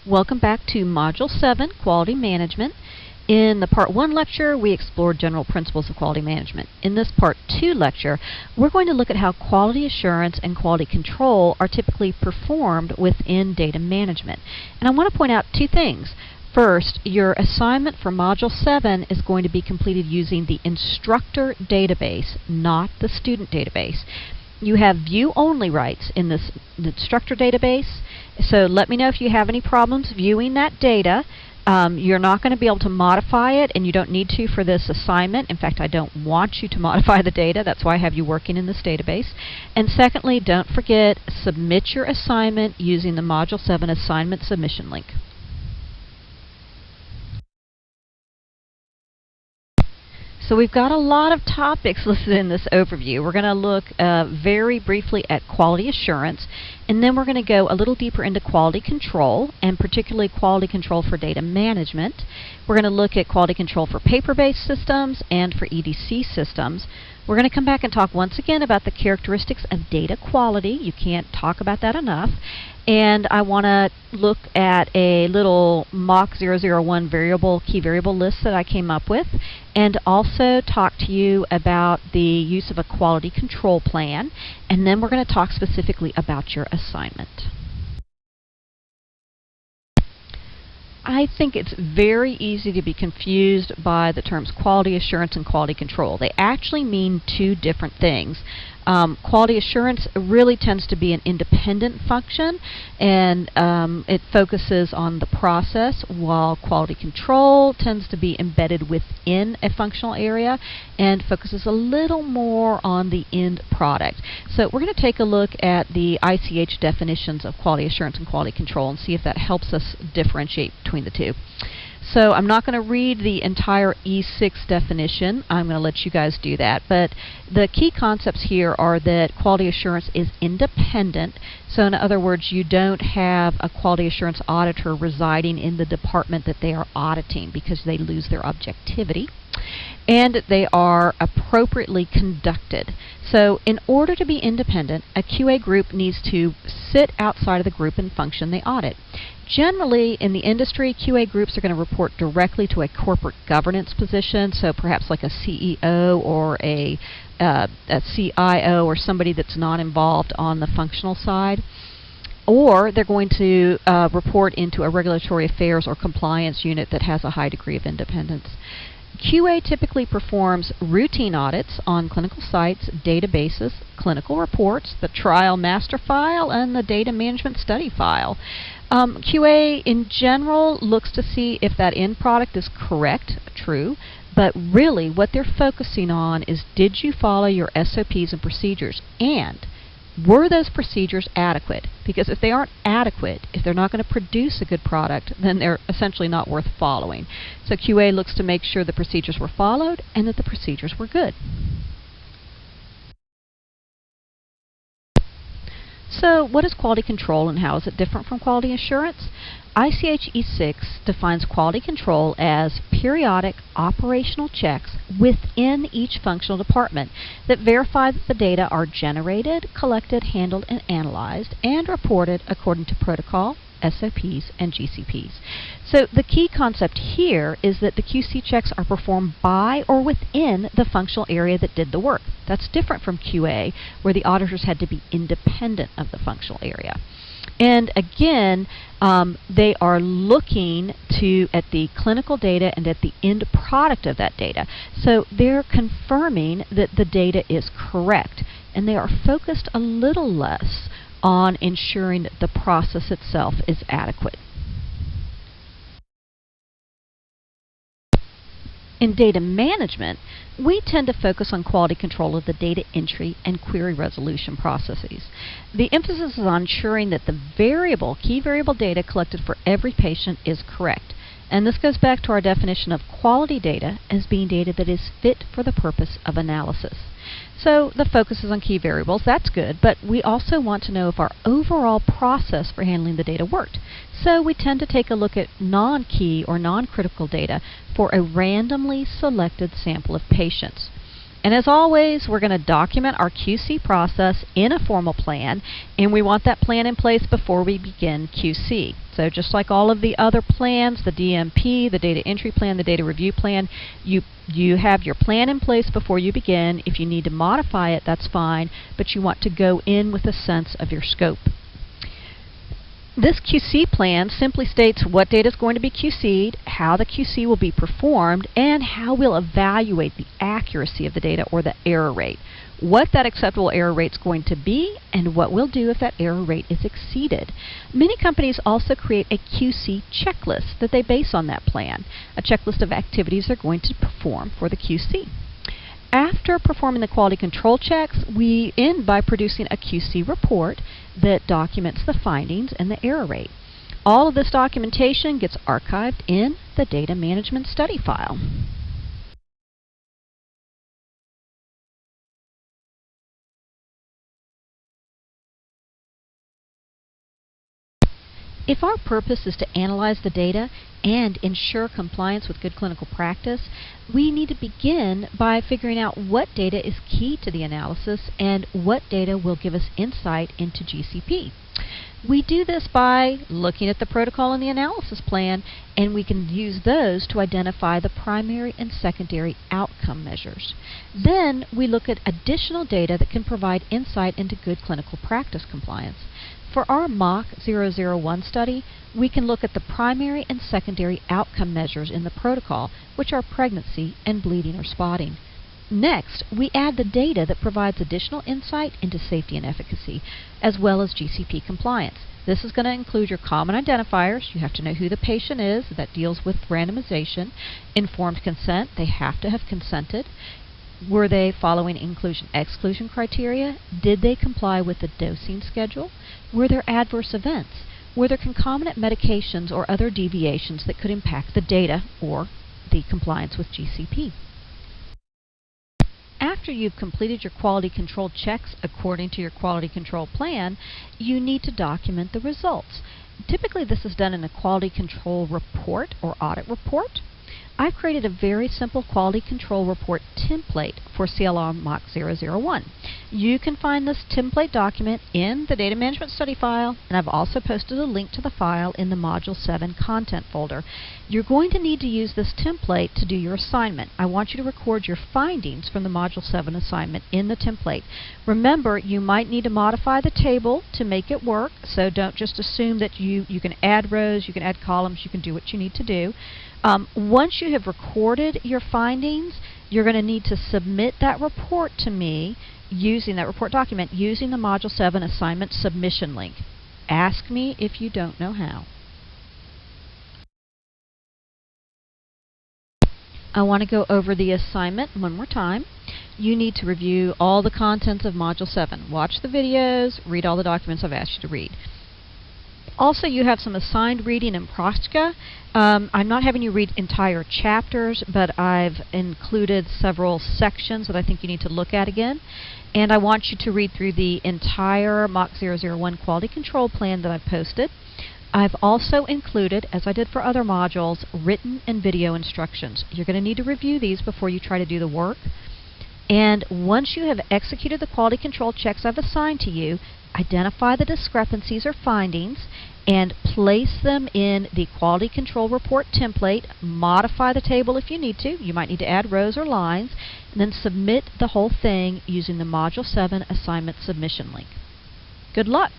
Welcome back to Module 7, Quality Management. In the Part 1 lecture, we explored general principles of quality management. In this Part 2 lecture, we're going to look at how quality assurance and quality control are typically performed within data management. And I want to point out two things. First, your assignment for Module 7 is going to be completed using the instructor database, not the student database. You have view-only rights in this instructor database, so let me know if you have any problems viewing that data. You're not going to be able to modify it, and you don't need to for this assignment. In fact, I don't want you to modify the data. That's why I have you working in this database. And secondly, don't forget, submit your assignment using the Module 7 assignment submission link. So we've got a lot of topics listed in this overview. We're going to look very briefly at quality assurance, and then we're going to go a little deeper into quality control, and particularly quality control for data management. We're going to look at quality control for paper-based systems and for EDC systems. We're going to come back and talk once again about the characteristics of data quality. You can't talk about that enough. And I want to look at a little mock 001 key variable list that I came up with, and also talk to you about the use of a quality control plan. And then we're going to talk specifically about your assignment. I think it's very easy to be confused by the terms quality assurance and quality control. They actually mean two different things. Quality assurance really tends to be an independent function, and it focuses on the process, while quality control tends to be embedded within a functional area and focuses a little more on the end product. So we're going to take a look at the ICH definitions of quality assurance and quality control and see if that helps us differentiate between the two. So I'm not going to read the entire E6 definition. I'm going to let you guys do that. But the key concepts here are that quality assurance is independent. So in other words, you don't have a quality assurance auditor residing in the department that they are auditing because they lose their objectivity. And they are appropriately conducted. So in order to be independent, a QA group needs to sit outside of the group and function they audit. Generally, in the industry, QA groups are going to report directly to a corporate governance position, so perhaps like a CEO or a CIO or somebody that's not involved on the functional side. Or they're going to report into a regulatory affairs or compliance unit that has a high degree of independence. QA typically performs routine audits on clinical sites, databases, clinical reports, the trial master file, and the data management study file. QA in general looks to see if that end product is correct, true, but really what they're focusing on is, did you follow your SOPs and procedures, and were those procedures adequate? Because if they aren't adequate, if they're not going to produce a good product, then they're essentially not worth following. So QA looks to make sure the procedures were followed and that the procedures were good. So what is quality control and how is it different from quality assurance? ICH E6 defines quality control as periodic operational checks within each functional department that verify that the data are generated, collected, handled, and analyzed, and reported according to protocol, SOPs, and GCPs. So the key concept here is that the QC checks are performed by or within the functional area that did the work. That's different from QA, where the auditors had to be independent of the functional area. And again, they are looking at the clinical data and at the end product of that data. So they're confirming that the data is correct, and they are focused a little less on ensuring that the process itself is adequate. In data management, we tend to focus on quality control of the data entry and query resolution processes. The emphasis is on ensuring that the key variable data collected for every patient is correct. And this goes back to our definition of quality data as being data that is fit for the purpose of analysis. So the focus is on key variables, that's good, but we also want to know if our overall process for handling the data worked. So we tend to take a look at non-key or non-critical data for a randomly selected sample of patients. And as always, we're going to document our QC process in a formal plan, and we want that plan in place before we begin QC. So just like all of the other plans, the DMP, the data entry plan, the data review plan, you have your plan in place before you begin. If you need to modify it, that's fine, but you want to go in with a sense of your scope. This QC plan simply states what data is going to be QC'd, how the QC will be performed, and how we'll evaluate the accuracy of the data or the error rate. What that acceptable error rate is going to be, and what we'll do if that error rate is exceeded. Many companies also create a QC checklist that they base on that plan, a checklist of activities they're going to perform for the QC. After performing the quality control checks, we end by producing a QC report that documents the findings and the error rate. All of this documentation gets archived in the data management study file. If our purpose is to analyze the data and ensure compliance with good clinical practice, we need to begin by figuring out what data is key to the analysis and what data will give us insight into GCP. We do this by looking at the protocol and the analysis plan, and we can use those to identify the primary and secondary outcome measures. Then we look at additional data that can provide insight into good clinical practice compliance. For our mock 001 study, we can look at the primary and secondary outcome measures in the protocol, which are pregnancy and bleeding or spotting. Next, we add the data that provides additional insight into safety and efficacy, as well as GCP compliance. This is going to include your common identifiers. You have to know who the patient is. That deals with randomization. Informed consent. They have to have consented. Were they following inclusion-exclusion criteria? Did they comply with the dosing schedule? Were there adverse events? Were there concomitant medications or other deviations that could impact the data or the compliance with GCP? After you've completed your quality control checks according to your quality control plan, you need to document the results. Typically this is done in a quality control report or audit report. I've created a very simple quality control report template for CLR Mock 001. You can find this template document in the data management study file, and I've also posted a link to the file in the Module 7 content folder. You're going to need to use this template to do your assignment. I want you to record your findings from the Module 7 assignment in the template. Remember, you might need to modify the table to make it work, so don't just assume that you can add rows, you can add columns, you can do what you need to do. Once you have recorded your findings, you're going to need to submit that report to me using that report document using the Module 7 assignment submission link. Ask me if you don't know how. I want to go over the assignment one more time. You need to review all the contents of Module 7. Watch the videos, read all the documents I've asked you to read. Also, you have some assigned reading in Practica. I'm not having you read entire chapters, but I've included several sections that I think you need to look at again. And I want you to read through the entire Mock 001 quality control plan that I've posted. I've also included, as I did for other modules, written and video instructions. You're going to need to review these before you try to do the work. And once you have executed the quality control checks I've assigned to you, identify the discrepancies or findings and place them in the quality control report template. Modify the table if you need to. You might need to add rows or lines, and then submit the whole thing using the Module 7 assignment submission link. Good luck!